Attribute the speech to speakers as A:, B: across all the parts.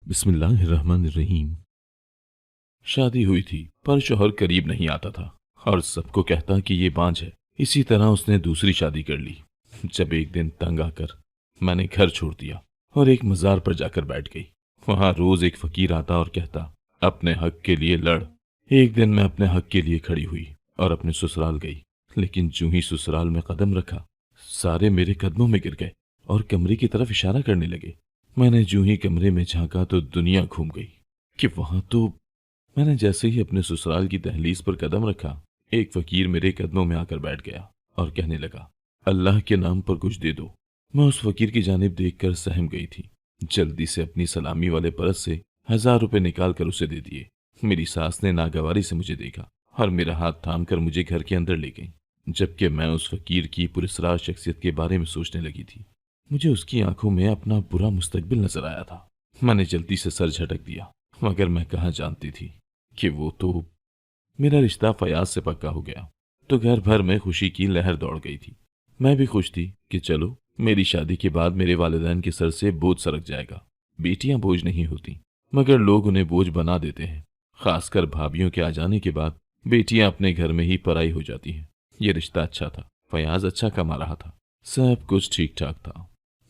A: बिस्मिल्लाहिर्रहमानिर्रहीम। शादी हुई थी पर शौहर करीब नहीं आता था और सबको कहता कि ये बांझ है। इसी तरह उसने दूसरी शादी कर ली। जब एक दिन तंग आकर मैंने घर छोड़ दिया और एक मजार पर जाकर बैठ गई। वहां रोज एक फकीर आता और कहता, अपने हक के लिए लड़। एक दिन मैं अपने हक के लिए खड़ी हुई और अपने ससुराल गई, लेकिन जूं ही ससुराल में कदम रखा, सारे मेरे कदमों में गिर गए और कमरे की तरफ इशारा करने लगे। मैंने जूं ही कमरे में झांका तो दुनिया घूम गई कि वहां तो मैंने जैसे ही अपने ससुराल की दहलीज पर कदम रखा, एक फकीर मेरे कदमों में आकर बैठ गया और कहने लगा, अल्लाह के नाम पर कुछ दे दो। मैं उस फकीर की जानिब देखकर सहम गई थी। जल्दी से अपनी सलामी वाले परस से 1000 रुपए निकाल कर उसे दे दिए। मेरी सास ने नागवारी से मुझे देखा और मेरा हाथ थाम कर मुझे घर के अंदर ले गई, जबकि मैं उस फकीर की पुरस्रार शख्सियत के बारे में सोचने लगी थी। मुझे उसकी आंखों में अपना बुरा मुस्तकबिल नजर आया था। मैंने जल्दी से सर झटक दिया, मगर मैं कहाँ जानती थी कि वो तो मेरा रिश्ता फयाज से पक्का हो गया। तो घर भर में खुशी की लहर दौड़ गई थी। मैं भी खुश थी कि चलो, मेरी शादी के बाद मेरे वालिदैन के सर से बोझ सरक जाएगा। बेटियां बोझ नहीं होती, मगर लोग उन्हें बोझ बना देते हैं। खासकर भाभीियों के आ जाने के बाद बेटियां अपने घर में ही पराई हो जाती हैं। ये रिश्ता अच्छा था, फयाज अच्छा कमा रहा था, सब कुछ ठीक ठाक था।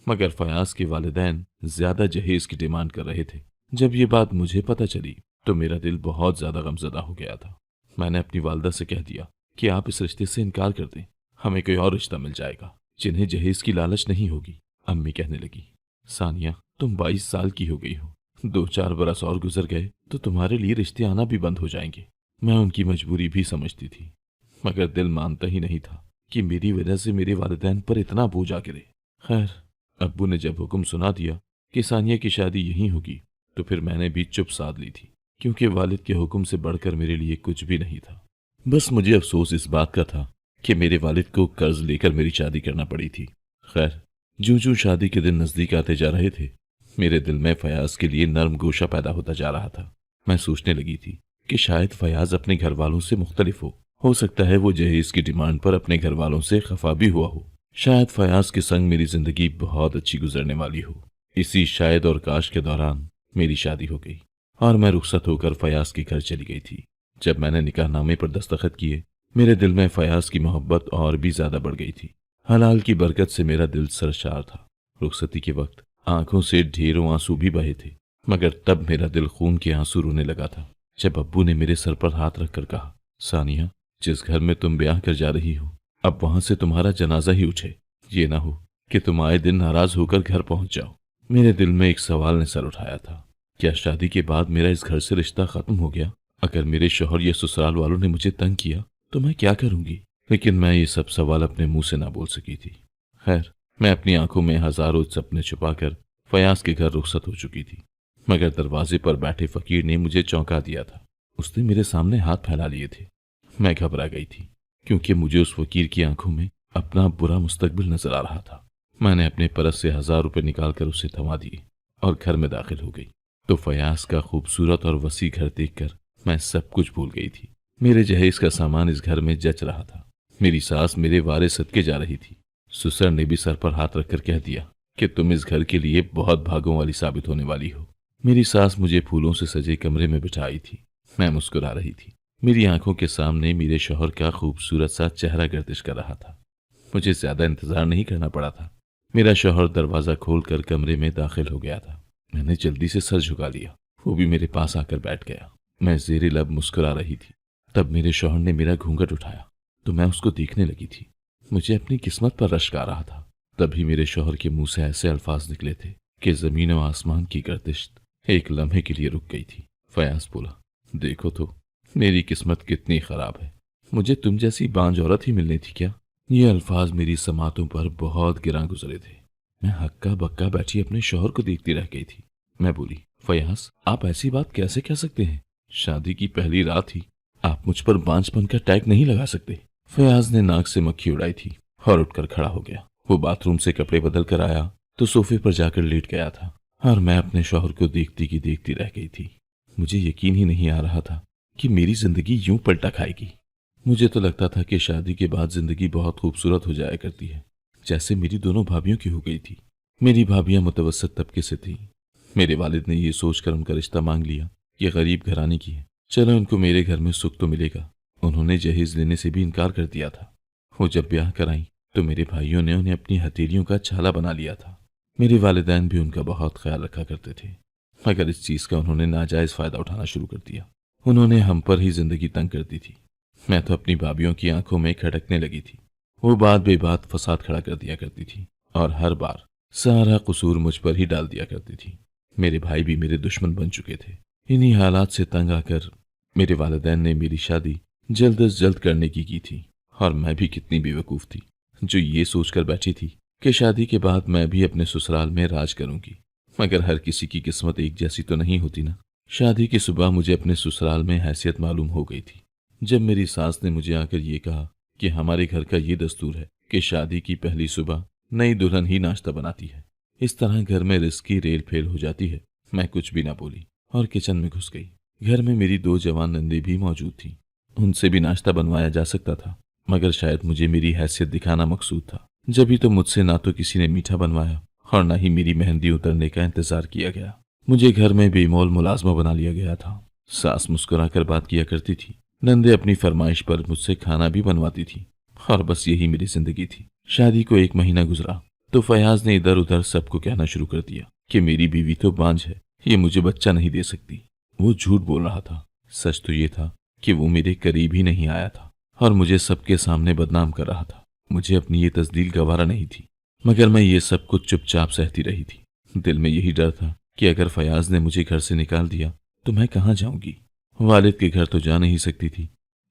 A: मगर फयाज के वालिदैन ज्यादा जहेज की डिमांड कर रहे थे। जब ये बात मुझे पता चली तो मेरा दिल बहुत ज्यादा गमजदा हो गया था। मैंने अपनी वालदा से कह दिया कि आप इस रिश्ते से इनकार कर दें, हमें कोई और रिश्ता मिल जाएगा जिन्हें जहेज की लालच नहीं होगी। अम्मी कहने लगी, सानिया, तुम 22 साल की हो गई हो, 2-4 बरस और गुजर गए तो तुम्हारे लिए रिश्ते आना भी बंद हो जाएंगे। मैं उनकी मजबूरी भी समझती थी, मगर दिल मानता ही नहीं था कि मेरी वजह से मेरे वालिदैन पर इतना बोझ आ गिरे। खैर, अब्बू ने जब हुक्म सुना दिया कि सानिया की शादी यहीं होगी, तो फिर मैंने भी चुप साध ली थी, क्योंकि वालिद के हुक्म से बढ़कर मेरे लिए कुछ भी नहीं था। बस मुझे अफसोस इस बात का था कि मेरे वालिद को कर्ज लेकर मेरी शादी करना पड़ी थी। खैर, जूं-जूं शादी के दिन नजदीक आते जा रहे थे, मेरे दिल में फयाज के लिए नर्म गोशा पैदा होता जा रहा था। मैं सोचने लगी थी कि शायद फयाज अपने घर वालों से मुख्तलिफ हो सकता है वो जहेज की डिमांड पर अपने घर वालों से खफा भी हुआ हो। शायद फयाज के संग मेरी जिंदगी बहुत अच्छी गुजरने वाली हो। इसी शायद और काश के दौरान मेरी शादी हो गई और मैं रुखसत होकर फयाज के घर चली गई थी। जब मैंने निकाहनामे पर दस्तखत किए, मेरे दिल में फयाज की मोहब्बत और भी ज्यादा बढ़ गई थी। हलाल की बरकत से मेरा दिल सरशार था। रुखसती के वक्त आंखों से ढेरों आंसू भी बहे थे, मगर तब मेरा दिल खून के आंसू रोने लगा था जब अब्बू ने मेरे सर पर हाथ रखकर कहा, सानिया, जिस घर में तुम ब्याह कर जा रही हो, अब वहां से तुम्हारा जनाजा ही उठे। ये ना हो कि तुम आए दिन नाराज होकर घर पहुंच जाओ। मेरे दिल में एक सवाल ने सर उठाया था, क्या शादी के बाद मेरा इस घर से रिश्ता खत्म हो गया? अगर मेरे शौहर या ससुराल वालों ने मुझे तंग किया तो मैं क्या करूंगी? लेकिन मैं ये सब सवाल अपने मुंह से ना बोल सकी थी। खैर, मैं अपनी आंखों में हजारों सपने छुपाकर फयाज के घर रुखसत हो चुकी थी, मगर दरवाजे पर बैठे फकीर ने मुझे चौंका दिया था। उसने मेरे सामने हाथ फैला लिए थे। मैं घबरा गई थी, क्योंकि मुझे उस फकीर की आंखों में अपना बुरा मुस्तकबिल नजर आ रहा था। मैंने अपने परस से 1000 रुपए निकालकर उसे थमा दिए और घर में दाखिल हो गई तो फयाज का खूबसूरत और वसी घर देखकर मैं सब कुछ भूल गई थी। मेरे जहेज का सामान इस घर में जच रहा था। मेरी सास मेरे वारे सदके जा रही थी। ससुर ने भी सर पर हाथ रखकर कह दिया कि तुम इस घर के लिए बहुत भागों वाली साबित होने वाली हो। मेरी सास मुझे फूलों से सजे कमरे में बिठाई थी। मैं मुस्कुरा रही थी। मेरी आंखों के सामने मेरे शौहर का खूबसूरत सा चेहरा गर्दिश कर रहा था। मुझे ज्यादा इंतजार नहीं करना पड़ा था। मेरा शौहर दरवाजा खोलकर कमरे में दाखिल हो गया था। मैंने जल्दी से सर झुका लिया। वो भी मेरे पास आकर बैठ गया। मैं ज़ेरे लब मुस्कुरा रही थी। तब मेरे शौहर ने मेरा घूंघट उठाया तो मैं उसको देखने लगी थी। मुझे अपनी किस्मत पर रश्क आ रहा था। तभी मेरे शौहर के मुंह से ऐसे अल्फाज निकले थे कि जमीन और आसमान की गर्दिश एक लम्हे के लिए रुक गई थी। फयाज बोला, देखो तो मेरी किस्मत कितनी खराब है, मुझे तुम जैसी बांझ औरत ही मिलनी थी क्या? ये अल्फाज मेरी समातों पर बहुत गिरा गुजरे थे। मैं हक्का बक्का बैठी अपने शौहर को देखती रह गई थी। मैं बोली, फयाज, आप ऐसी बात कैसे कह सकते हैं? शादी की पहली रात ही आप मुझ पर बांझपन का टैग नहीं लगा सकते। फयाज ने नाक से मक्खी उड़ाई थी और उठकर खड़ा हो गया। वो बाथरूम से कपड़े बदल कर आया तो सोफे पर जाकर लेट गया था और मैं अपने शौहर को देखती की देखती रह गई थी। मुझे यकीन ही नहीं आ रहा था कि मेरी जिंदगी यूं पलटा खाएगी। मुझे तो लगता था कि शादी के बाद जिंदगी बहुत खूबसूरत हो जाया करती है, जैसे मेरी दोनों भाभियों की हो गई थी। मेरी भाभियां मुतवस्सित तबके से थीं। میرے والد نے یہ سوچ کر ان کا رشتہ مانگ لیا کہ غریب گھرانے کی ہے، چلو ان کو میرے گھر میں سکھ تو ملے گا۔ انہوں نے جہیز لینے سے بھی انکار کر دیا تھا۔ وہ جب بیاہ کرائیں تو میرے بھائیوں نے انہیں اپنی ہتھیلیوں کا چھالا بنا لیا تھا۔ میرے والدین بھی ان کا بہت خیال رکھا کرتے تھے، مگر اس چیز کا انہوں نے ناجائز فائدہ اٹھانا شروع کر دیا۔ انہوں نے ہم پر ہی زندگی تنگ کر دی تھی۔ میں تو اپنی بھابھیوں کی آنکھوں میں کھٹکنے لگی تھی۔ وہ بات بے بات فساد کھڑا کر دیا کرتی تھی اور ہر بار سارا قصور مجھ پر ہی ڈال دیا کرتی تھی۔ میرے بھائی بھی میرے دشمن بن چکے تھے۔ انہی حالات سے تنگ آ کر میرے والدین نے میری شادی جلد از جلد کرنے کی تھی، اور میں بھی کتنی بے وقوف تھی جو یہ سوچ کر بیٹھی تھی کہ شادی کے بعد میں بھی اپنے سسرال میں راج کروں گی۔ مگر ہر کسی کی قسمت ایک جیسی تو نہیں ہوتی نا۔ شادی کی صبح مجھے اپنے سسرال میں حیثیت معلوم ہو گئی تھی، جب میری ساس نے مجھے آ کر یہ کہا کہ ہمارے گھر کا یہ دستور ہے کہ شادی کی پہلی صبح نئی دلہن ہی ناشتہ بناتی ہے۔ اس طرح گھر میں رزق کی ریل پھیل ہو جاتی ہے۔ میں کچھ بھی نہ بولی اور کچن میں گھس گئی۔ گھر میں میری 2 جوان نندیں بھی موجود تھیں۔ ان سے بھی ناشتہ بنوایا جا سکتا تھا، مگر شاید مجھے میری حیثیت دکھانا مقصود تھا، جبھی تو مجھ سے نہ تو کسی نے میٹھا بنوایا اور نہ ہی میری مہندی اترنے کا انتظار کیا گیا۔ مجھے گھر میں بے مول ملازمہ بنا لیا گیا تھا۔ ساس مسکرا کر بات کیا کرتی تھی، نندے اپنی فرمائش پر مجھ سے کھانا بھی بنواتی تھی، اور بس یہی میری زندگی تھی۔ شادی کو 1 مہینہ گزرا تو فیاض نے ادھر ادھر سب کو کہنا شروع کر دیا کہ میری بیوی تو بانجھ ہے، یہ مجھے بچہ نہیں دے سکتی۔ وہ جھوٹ بول رہا تھا۔ سچ تو یہ تھا کہ وہ میرے قریب ہی نہیں آیا تھا اور مجھے سب کے سامنے بدنام کر رہا تھا۔ مجھے اپنی یہ تذلیل گوارا نہیں تھی، مگر میں یہ سب کچھ چپ چاپ سہتی رہی تھی۔ دل میں یہی ڈر تھا کہ اگر فیاض نے مجھے گھر سے نکال دیا تو میں کہاں جاؤں گی؟ والد کے گھر تو جا نہیں سکتی تھی،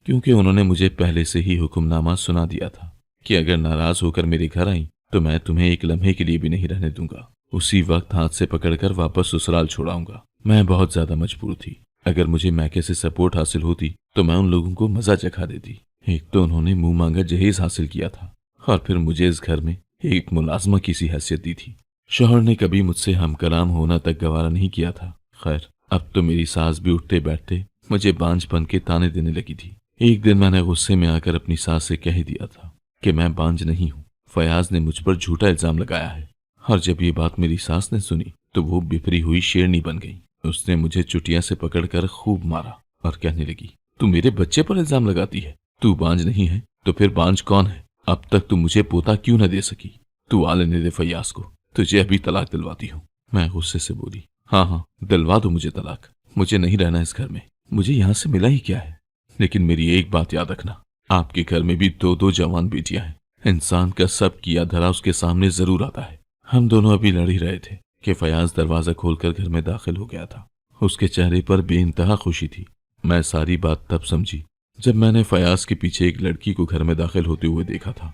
A: کیونکہ انہوں نے مجھے پہلے سے ہی حکم نامہ سنا دیا تھا کہ اگر ناراض ہو کر میرے گھر آئیں تو میں تمہیں 1 لمحے کے لیے بھی نہیں رہنے دوں گا، اسی وقت ہاتھ سے پکڑ کر واپس سسرال چھوڑاؤں گا۔ میں بہت زیادہ مجبور تھی۔ اگر مجھے میکے سے سپورٹ حاصل ہوتی تو میں ان لوگوں کو مزہ چکھا دیتی۔ ایک تو انہوں نے منہ مانگا جہیز حاصل کیا تھا، اور پھر مجھے اس گھر میں ایک ملازمہ کی سی حیثیت دی تھی۔ شوہر نے کبھی مجھ سے ہم کلام ہونا تک گوارا نہیں کیا تھا۔ خیر، اب تو میری ساس بھی اٹھتے بیٹھتے مجھے بانجھ بن کے تانے دینے لگی تھی۔ ایک دن میں نے غصے میں آ کر اپنی ساس سے کہہ دیا تھا کہ میں بانجھ نہیں ہوں، فیاض نے مجھ پر جھوٹا الزام لگایا ہے۔ اور جب یہ بات میری ساس نے سنی تو وہ بفری ہوئی شیرنی بن گئی۔ اس نے مجھے چٹیا سے پکڑ کر خوب مارا اور کہنے لگی، تو میرے بچے پر الزام لگاتی ہے؟ تو بانجھ نہیں ہے تو پھر بانجھ کون ہے؟ اب تک تو مجھے پوتا کیوں نہ دے سکی؟ تو آ لینے دے فیاض کو، تجھے ابھی طلاق دلواتی ہوں۔ میں غصے سے بولی، ہاں دلوا دو مجھے طلاق، مجھے نہیں رہنا اس گھر میں، مجھے یہاں سے ملا ہی کیا ہے؟ لیکن میری ایک بات یاد رکھنا، آپ کے گھر میں بھی 2 جوان بیٹیاں ہیں۔ انسان کا سب کیا دھرا اس کے سامنے ضرور آتا ہے۔ ہم دونوں ابھی لڑ ہی رہے تھے کہ فیاض دروازہ کھول کر گھر میں داخل ہو گیا تھا۔ اس کے چہرے پر بے انتہا خوشی تھی۔ میں ساری بات تب سمجھی جب میں نے فیاض کے پیچھے ایک لڑکی کو گھر میں داخل ہوتے ہوئے دیکھا تھا۔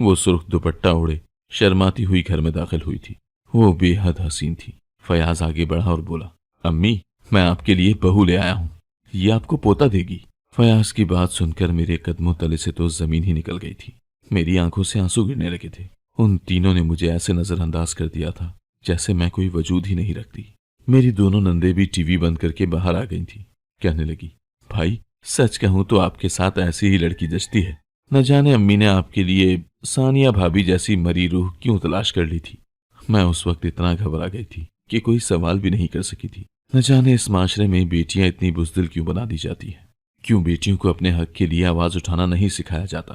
A: وہ سرخ دوپٹہ اوڑھے شرماتی ہوئی گھر میں داخل ہوئی تھی۔ وہ بے حد حسین تھی۔ فیاض آگے بڑھا اور بولا، امی، میں آپ کے لیے بہو لے آیا ہوں، یہ آپ کو پوتا دے گی۔ فیاض کی بات سن کر میرے قدموں تلے سے تو زمین ہی نکل گئی تھی۔ میری آنکھوں سے آنسو گرنے لگے تھے۔ ان تینوں نے مجھے ایسے نظر انداز کر دیا تھا جیسے میں کوئی وجود ہی نہیں رکھتی۔ میری دونوں نندیں بھی ٹی وی بند کر کے باہر آ گئی تھیں۔ کہنے لگی، بھائی سچ کہوں تو آپ کے ساتھ ایسی ہی لڑکی جچتی ہے۔ نہ جانے امی نے آپ کے لیے ثانیہ بھابی جیسی مری روح کیوں تلاش کر لی تھی۔ میں اس وقت اتنا گھبرا گئی تھی کہ کوئی سوال بھی نہیں کر سکی تھی۔ نہ جانے اس معاشرے میں بیٹیاں اتنی بزدل کیوں بنا دی جاتی ہیں، کیوں بیٹیوں کو اپنے حق کے لیے آواز اٹھانا نہیں سکھایا جاتا۔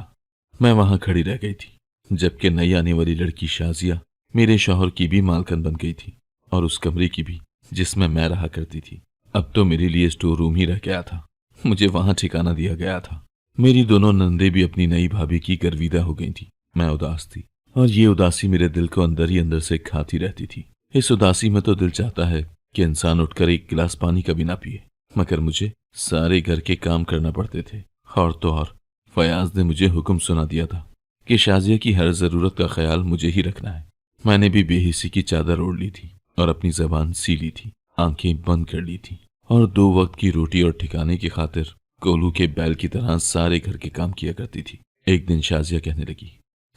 A: میں وہاں کھڑی رہ گئی تھی جبکہ نئی آنے والی لڑکی شازیہ میرے شوہر کی بھی مالکن بن گئی تھی، اور اس کمرے کی بھی جس میں رہا کرتی تھی۔ اب تو میرے لیے اسٹور روم ہی رہ گیا تھا، مجھے وہاں ٹھکانہ دیا گیا تھا۔ میری دونوں نندیں بھی اپنی نئی بھابھی کی گرویدہ ہو گئی تھیں۔ میں اداس تھی، اور یہ اداسی میرے دل کو اندر ہی اندر سے کھاتی رہتی تھی۔ اس اداسی میں تو دل چاہتا ہے کہ انسان اٹھ کر 1 گلاس پانی کا بھی نہ پیے، مگر مجھے سارے گھر کے کام کرنا پڑتے تھے۔ اور تو اور فیاض نے مجھے حکم سنا دیا تھا کہ شازیہ کی ہر ضرورت کا خیال مجھے ہی رکھنا ہے۔ میں نے بھی بے حسی کی چادر اوڑھ لی تھی اور اپنی زبان سی لی تھی، آنکھیں بند کر لی تھی، اور 2 وقت کی روٹی اور ٹھکانے کی خاطر کولو کے بیل کی طرح سارے گھر کے کام کیا کرتی تھی۔ ایک دن شازیہ کہنے لگی،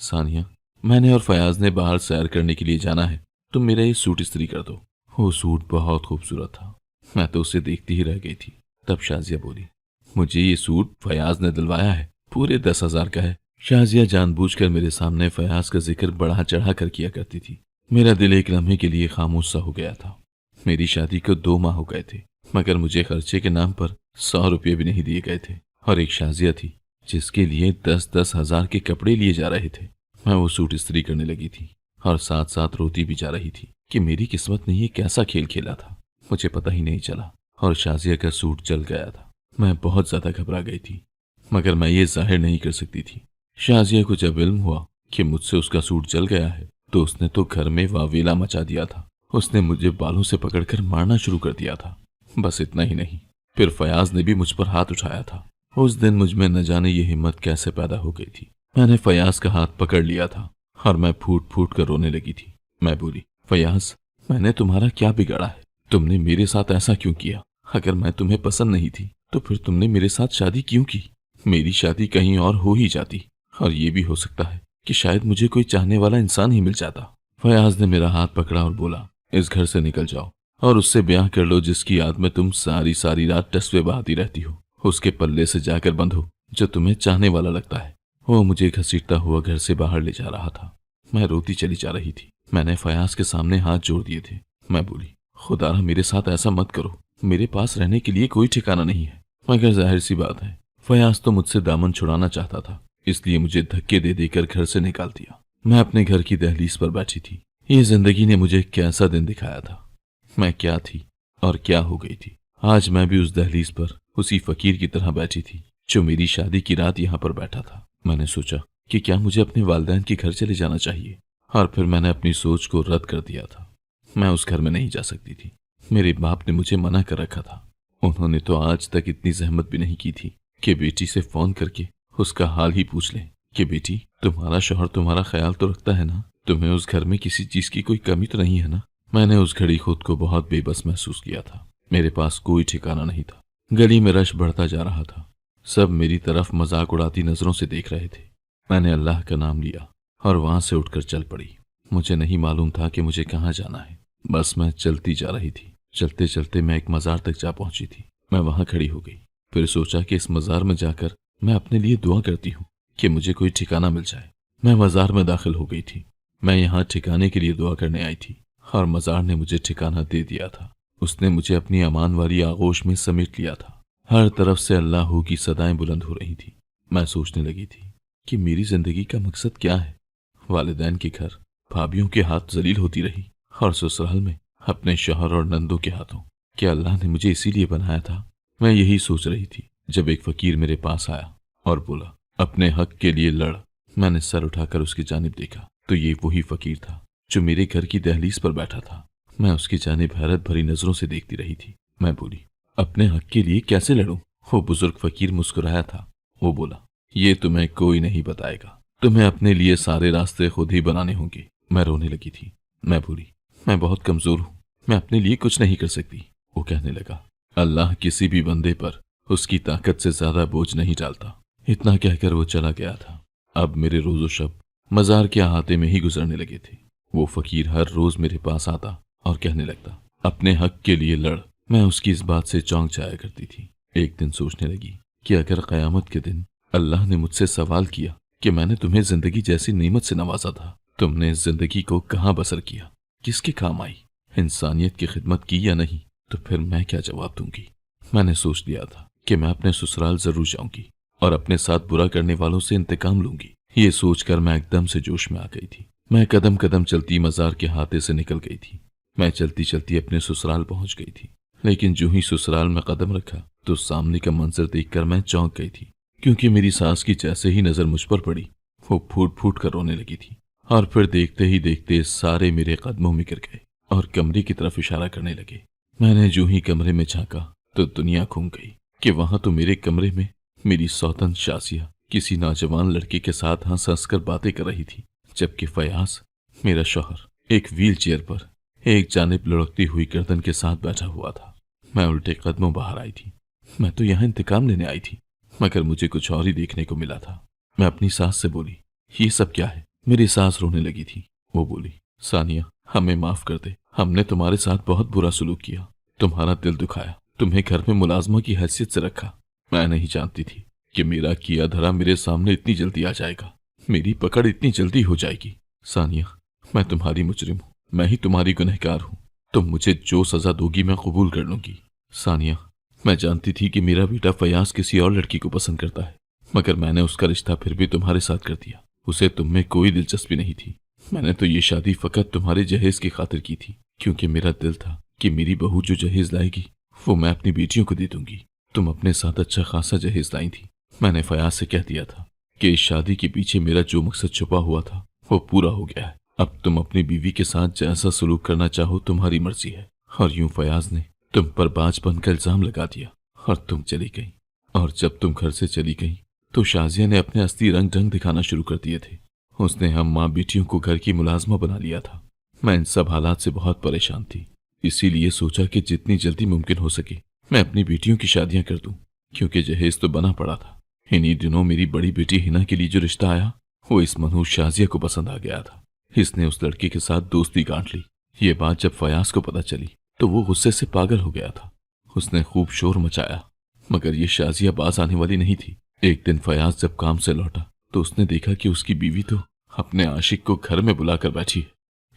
A: ثانیہ، میں نے اور فیاض نے باہر سیر کرنے کے لیے جانا ہے، تم میرا یہ سوٹ استری کر دو۔ وہ سوٹ بہت خوبصورت تھا، میں تو اسے دیکھتی ہی رہ گئی تھی۔ تب شازیہ بولی، مجھے یہ سوٹ فیاض نے دلوایا ہے، پورے 10,000 کا ہے۔ شازیہ جان بوجھ کر میرے سامنے فیاض کا ذکر بڑھا چڑھا کر کیا کرتی تھی۔ میرا دل ایک لمحے کے لیے خاموش سا ہو گیا تھا۔ मेरी शादी को 2 माह हो गए थे, मगर मुझे खर्चे के नाम पर 100 रुपये भी नहीं दिए गए थे। और एक शाजिया थी जिसके लिए 10-10 हजार के कपड़े लिए जा रहे थे। मैं वो सूट इस्त्री करने लगी थी और साथ साथ रोती भी जा रही थी कि मेरी किस्मत ने ये कैसा खेल खेला था। मुझे पता ही नहीं चला और शाजिया का सूट जल गया था। मैं बहुत ज्यादा घबरा गई थी, मगर मैं ये जाहिर नहीं कर सकती थी। शाजिया को जब इल्म हुआ कि मुझसे उसका सूट जल गया है तो उसने तो घर में वावेला मचा दिया था। उसने मुझे बालों से पकड़कर मारना शुरू कर दिया था। बस इतना ही नहीं, फिर फयाज ने भी मुझ पर हाथ उठाया था। उस दिन मुझ में न जाने ये हिम्मत कैसे पैदा हो गई थी। मैंने फयाज का हाथ पकड़ लिया था और मैं फूट फूट कर रोने लगी थी। मैं बोली, फयाज, मैंने तुम्हारा क्या बिगाड़ा है? तुमने मेरे साथ ऐसा क्यों किया? अगर मैं तुम्हें पसंद नहीं थी तो फिर तुमने मेरे साथ शादी क्यों की? मेरी शादी कहीं और हो ही जाती और ये भी हो सकता है कि शायद मुझे कोई चाहने वाला इंसान ही मिल जाता। फयाज ने मेरा हाथ पकड़ा और बोला, इस घर से निकल जाओ और उससे ब्याह कर लो जिसकी याद में तुम सारी सारी रात टसवे बहाती रहती हो। उसके पल्ले से जाकर बंधो जो तुम्हें चाहने वाला लगता है। वो मुझे घसीटता हुआ घर से बाहर ले जा रहा था। मैं रोती चली जा रही थी। मैंने फयाज के सामने हाथ जोड़ दिए थे। मैं बोली, खुदारा मेरे साथ ऐसा मत करो, मेरे पास रहने के लिए कोई ठिकाना नहीं है। मगर जाहिर सी बात है, फयाज तो मुझसे दामन छुड़ाना चाहता था, इसलिए मुझे धक्के दे देकर घर से निकाल दिया। मैं अपने घर की दहलीज पर बैठी थी। ये जिंदगी ने मुझे कैसा दिन दिखाया था। मैं क्या थी और क्या हो गई थी। आज मैं भी उस दहलीज पर उसी फकीर की तरह बैठी थी जो मेरी शादी की रात यहाँ पर बैठा था। मैंने सोचा कि क्या मुझे अपने वालिदैन के घर चले जाना चाहिए, और फिर मैंने अपनी सोच को रद्द कर दिया था। मैं उस घर में नहीं जा सकती थी। मेरे बाप ने मुझे मना कर रखा था। उन्होंने तो आज तक इतनी जहमत भी नहीं की थी कि बेटी से फोन करके उसका हाल ही पूछ लें कि बेटी, तुम्हारा शौहर तुम्हारा ख्याल तो रखता है ना? तुम्हें उस घर में किसी चीज की कोई कमी तो नहीं है ना? मैंने उस घड़ी खुद को बहुत बेबस महसूस किया था। मेरे पास कोई ठिकाना नहीं था। गली में रश बढ़ता जा रहा था। सब मेरी तरफ मजाक उड़ाती नजरों से देख रहे थे। मैंने अल्लाह का नाम लिया और वहां से उठकर चल पड़ी। मुझे नहीं मालूम था कि मुझे कहाँ जाना है। बस मैं चलती जा रही थी। चलते चलते मैं एक मजार तक जा पहुंची थी। मैं वहां खड़ी हो गई। फिर सोचा कि इस मजार में जाकर मैं अपने लिए दुआ करती हूँ कि मुझे कोई ठिकाना मिल जाए। मैं मजार में दाखिल हो गई थी। मैं यहाँ ठिकाने के लिए दुआ करने आई थी और मजार ने मुझे ठिकाना दे दिया था। उसने मुझे अपनी अमान वाली आगोश में समेट लिया था। हर तरफ से अल्लाह की सदाएं बुलंद हो रही थी। मैं सोचने लगी थी कि मेरी जिंदगी का मकसद क्या है। वालिदैन के घर भाभीयों के हाथ जलील होती रही और ससुराल में अपने शौहर और नंदों के हाथों। क्या अल्लाह ने मुझे इसीलिए बनाया था? मैं यही सोच रही थी जब एक फकीर मेरे पास आया और बोला, अपने हक के लिए लड़। मैंने सर उठाकर उसकी जानिब देखा तो ये वही फकीर था जो मेरे घर की दहलीज पर बैठा था। मैं उसकी जानिब हैरत भरी नजरों से देखती रही थी। मैं बोली, अपने हक के लिए कैसे लड़ूं? वो बुजुर्ग फकीर मुस्कुराया था। वो बोला, ये तुम्हें कोई नहीं बताएगा, तुम्हें अपने लिए सारे रास्ते खुद ही बनाने होंगे। मैं रोने लगी थी। मैं बोली, मैं बहुत कमजोर हूँ, मैं अपने लिए कुछ नहीं कर सकती। वो कहने लगा, अल्लाह किसी भी बंदे पर उसकी ताकत से ज्यादा बोझ नहीं डालता। इतना कहकर वो चला गया था। अब मेरे रोजो शब मजार के अहाते में ही गुजरने लगे थे। वो फकीर हर रोज मेरे पास आता और कहने लगता, अपने हक के लिए लड़। मैं उसकी इस बात से चौंक जाया करती थी। एक दिन सोचने लगी कि अगर क़यामत के दिन अल्लाह ने मुझसे सवाल किया कि मैंने तुम्हें जिंदगी जैसी नेमत से नवाजा था, तुमने इस जिंदगी को कहाँ बसर किया, किसके काम आई, इंसानियत की खिदमत की या नहीं, तो फिर मैं क्या जवाब दूंगी। मैंने सोच लिया था कि मैं अपने ससुराल जरूर जाऊंगी और अपने साथ बुरा करने वालों से इंतकाम लूंगी। ये सोचकर मैं एकदम से जोश में आ गई थी। मैं कदम कदम चलती मजार के हाथे से निकल गई थी। मैं चलती चलती अपने ससुराल पहुंच गई थी। लेकिन जो ही ससुराल में कदम रखा तो सामने का मंजर देखकर मैं चौंक गई थी, क्योंकि मेरी सास की जैसे ही नजर मुझ पर पड़ी वो फूट फूट कर रोने लगी थी। और फिर देखते ही देखते सारे मेरे कदमों में गिर गए और कमरे की तरफ इशारा करने लगे। मैंने जो ही कमरे में झांका तो दुनिया घूम गई कि वहां तो मेरे कमरे में मेरी सौतन शासिया किसी नौजवान लड़के के साथ हंस हंस कर बातें कर रही थी, जबकि फयाज मेरा शौहर एक व्हील चेयर पर एक जानिब लुढ़कती हुई गर्दन के साथ बैठा हुआ था। मैं उल्टे कदमों बाहर आई थी। मैं तो यहाँ इंतकाम लेने आई थी, मगर मुझे कुछ और ही देखने को मिला था। मैं अपनी सास से बोली, ये सब क्या है? मेरी सास रोने लगी थी। वो बोली, सानिया, हमें माफ कर दे, हमने तुम्हारे साथ बहुत बुरा सलूक किया, तुम्हारा दिल दुखाया, तुम्हें घर में मुलाजमा की हैसियत से रखा। मैं नहीं जानती थी कि मेरा किया धरा मेरे सामने इतनी जल्दी आ जाएगा, मेरी पकड़ इतनी जल्दी हो जाएगी। सानिया, मैं तुम्हारी मुजरिम हूँ, मैं ही तुम्हारी गुनहगार हूँ। तुम मुझे जो सजा दोगी मैं कबूल कर लूंगी। सानिया, मैं जानती थी कि मेरा बेटा फयाज किसी और लड़की को पसंद करता है, मगर मैंने उसका रिश्ता फिर भी तुम्हारे साथ कर दिया। उसे तुम में कोई दिलचस्पी नहीं थी। मैंने तो ये शादी फकत तुम्हारे जहेज की खातिर की थी, क्योंकि मेरा दिल था कि मेरी बहू जो जहेज लाएगी वो मैं अपनी बेटियों को दे दूंगी। तुम अपने साथ अच्छा खासा जहेज लाई थी। मैंने फयाज से कह दिया था कि इस शादी के पीछे मेरा जो मकसद छुपा हुआ था वो पूरा हो गया है। अब तुम अपनी बीवी के साथ जैसा सलूक करना चाहो तुम्हारी मर्जी है। और यूं फयाज ने तुम पर बाज बनकर इल्जाम लगा दिया और तुम चली गई। और जब तुम घर से चली गई तो शाजिया ने अपने असली रंग ढंग दिखाना शुरू कर दिए थे। उसने हम माँ बेटियों को घर की मुलाजमा बना लिया था। मैं इन सब हालात से बहुत परेशान थी, इसीलिए सोचा कि जितनी जल्दी मुमकिन हो सके मैं अपनी बेटियों की शादियां कर दूं, क्योंकि जहेज तो बना पड़ा था। इन्हीं दिनों मेरी बड़ी बेटी हिना के लिए जो रिश्ता आया वो इस मनहूस शाजिया को पसंद आ गया था। इसने उस लड़के के साथ दोस्ती गांठ ली। ये बात जब फयाज को पता चली तो वो गुस्से से पागल हो गया था। उसने खूब शोर मचाया, मगर ये शाजिया बाज आने वाली नहीं थी। एक दिन फयाज जब काम से लौटा तो उसने देखा कि उसकी बीवी तो अपने आशिक को घर में बुलाकर बैठी है।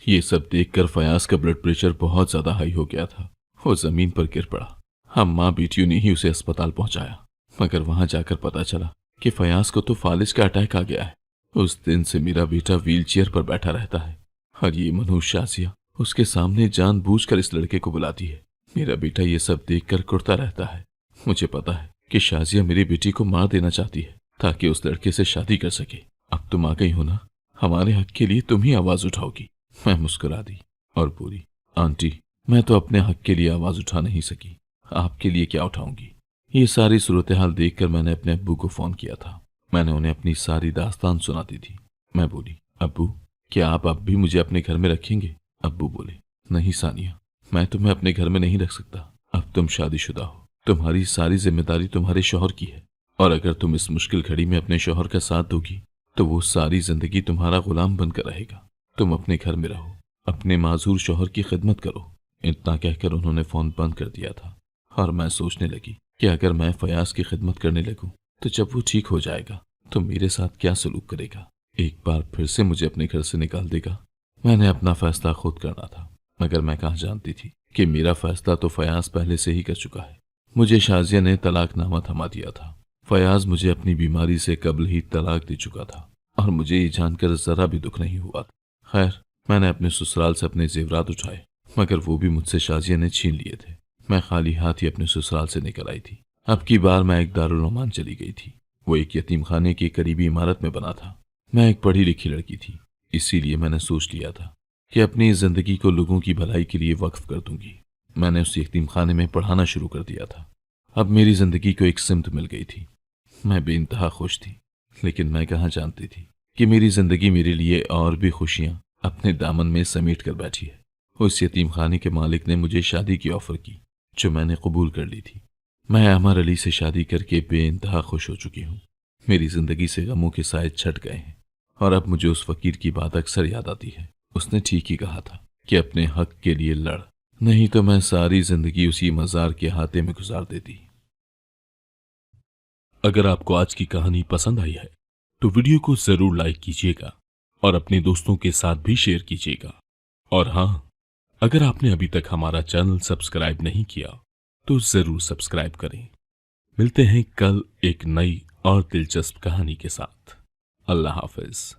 A: ये सब देखकर फयाज का ब्लड प्रेशर बहुत ज्यादा हाई हो गया था। वो जमीन पर गिर पड़ा। हम माँ बेटियों ने ही उसे अस्पताल पहुंचाया, मगर वहां जाकर पता चला कि फयाज को तो फालिज का अटैक आ गया है। उस दिन से मेरा बेटा व्हील चेयर पर बैठा रहता है और ये मनहूस शाजिया उसके सामने जानबूझकर इस लड़के को बुलाती है। मेरा बेटा ये सब देखकर कुड़ता रहता है। मुझे पता है कि शाजिया मेरी बेटी को मार देना चाहती है ताकि उस लड़के से शादी कर सके। अब तुम आ गई हो ना, हमारे हक के लिए तुम ही आवाज उठाओगी। मैं मुस्कुरा दी और बोली, आंटी, मैं तो अपने हक के लिए आवाज उठा नहीं सकी, आपके लिए क्या उठाऊंगी। ये सारी सूरत हाल देखकर मैंने अपने अब्बू को फोन किया था। मैंने उन्हें अपनी सारी दास्तान सुना दी थी। मैं बोली, अब्बू, क्या आप अब भी मुझे अपने घर में रखेंगे? अब्बू बोले, नहीं सानिया, मैं तुम्हें अपने घर में नहीं रख सकता। अब तुम शादीशुदा हो, तुम्हारी सारी जिम्मेदारी तुम्हारे शौहर की है, और अगर तुम इस मुश्किल घड़ी में अपने शौहर का साथ दोगी तो वो सारी जिंदगी तुम्हारा गुलाम बनकर रहेगा। तुम अपने घर में रहो, अपने माजूर शौहर की खिदमत करो। इतना कहकर उन्होंने फोन बंद कर दिया था और मैं सोचने लगी कि अगर मैं फयाज की खिदमत करने लगूं तो जब वो ठीक हो जाएगा तो मेरे साथ क्या सलूक करेगा। एक बार फिर से मुझे अपने घर से निकाल देगा। मैंने अपना फैसला खुद करना था, मगर मैं कहाँ जानती थी कि मेरा फैसला तो फयाज पहले से ही कर चुका है। मुझे शाजिया ने तलाकनामा थमा दिया था। फयाज मुझे अपनी बीमारी से कबल ही तलाक दे चुका था और मुझे ये जानकर जरा भी दुख नहीं हुआ। खैर, मैंने अपने ससुराल से अपने जेवरात उठाए, मगर वो भी मुझसे शाजिया ने छीन लिए थे। मैं खाली हाथ ही अपने ससुराल से निकल आई थी। अब की बार मैं एक दारुल उमान चली गई थी। वो एक यतीम खाने की करीबी इमारत में बना था। मैं एक पढ़ी लिखी लड़की थी, इसीलिए मैंने सोच लिया था कि अपनी जिंदगी को लोगों की भलाई के लिए वक्फ कर दूंगी। मैंने उस यतीम खाने में पढ़ाना शुरू कर दिया था। अब मेरी जिंदगी को एक सिमत मिल गई थी। मैं बेइंतहा खुश थी, लेकिन मैं कहाँ जानती थी कि मेरी जिंदगी मेरे लिए और भी खुशियां अपने दामन में समेट कर बैठी है। उस यतीम खाने के मालिक ने मुझे शादी की ऑफर की, जो मैंने कबूल कर ली थी। मैं अमर अली से शादी करके बेइंतहा खुश हो चुकी हूँ। मेरी जिंदगी से गमों के साए छट गए हैं और अब मुझे उस फकीर की बात अक्सर याद आती है। उसने ठीक ही कहा था कि अपने हक के लिए लड़, नहीं तो मैं सारी जिंदगी उसी मजार के हाथे में गुजार देती। अगर आपको आज की कहानी पसंद आई है तो वीडियो को जरूर लाइक कीजिएगा और अपने दोस्तों के साथ भी शेयर कीजिएगा। और हाँ, अगर आपने अभी तक हमारा चैनल सब्सक्राइब नहीं किया तो जरूर सब्सक्राइब करें। मिलते हैं कल एक नई और दिलचस्प कहानी के साथ। अल्लाह हाफिज।